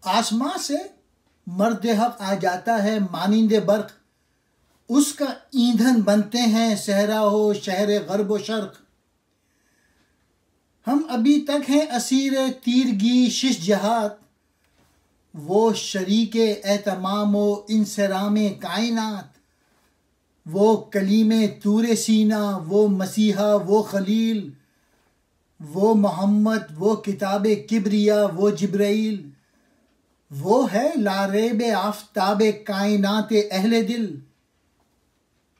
आसमां से मर्द हक आ जाता है मानिंदे बर्क, उसका ईंधन बनते हैं सहरा हो शहर गर्ब व शर्क। हम अभी तक हैं असीर तीरगी शिश जहात, वो शरीके एहतमाम व इंसराम कायनात। वो कलीमे तूरे सीना, वो मसीहा, वो खलील, वो मोहम्मद, वो किताब किब्रिया, वो जिब्राइल। वो है लारेब आफताब कायनात अहले दिल,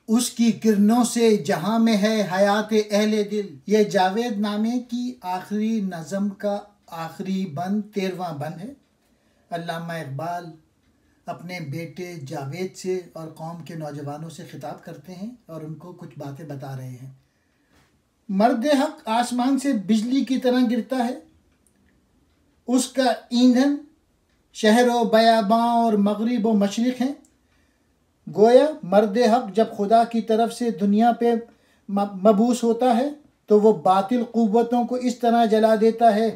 उसकी किरणों से जहां में है हयात अहले दिल। यह जावेद नामे की आखिरी नज़म का आखिरी बंद 13वां बंद है। अल्लामा इकबाल अपने बेटे जावेद से और कौम के नौजवानों से खिताब करते हैं और उनको कुछ बातें बता रहे हैं। मर्द हक आसमान से बिजली की तरह गिरता है, उसका ईंधन शहर व बयाबां और मगरिब व मशरिक़ हैं। गोया मर्द हक जब खुदा की तरफ से दुनिया पे मबूस होता है तो वो बातिल क़ुव्वतों को इस तरह जला देता है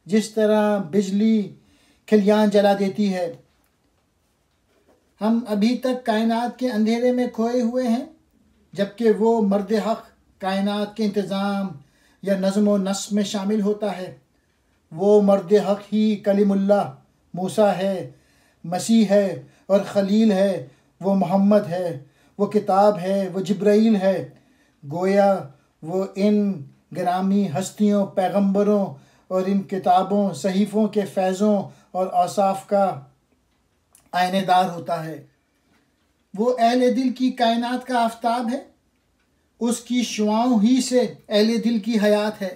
जिस तरह बिजली खिलियान जला देती है। हम अभी तक कायनात के अंधेरे में खोए हुए हैं, जबकि वो मर्द हक कायनात के इंतज़ाम या नज़्म व नस्क़ में शामिल होता है। वो मर्द हक ही कलीमुल्लाह मूसा है, मसीह है और खलील है। वो मोहम्मद है, वो किताब है, वो जिब्राइल है। गोया वो इन गिरामी हस्तियों, पैगंबरों और इन किताबों सहीफ़ों के फैज़ों और औसाफ का आयनेदार होता है। वो अहले दिल की कायनात का आफताब है, उसकी शुआओं ही से अहले दिल की हयात है।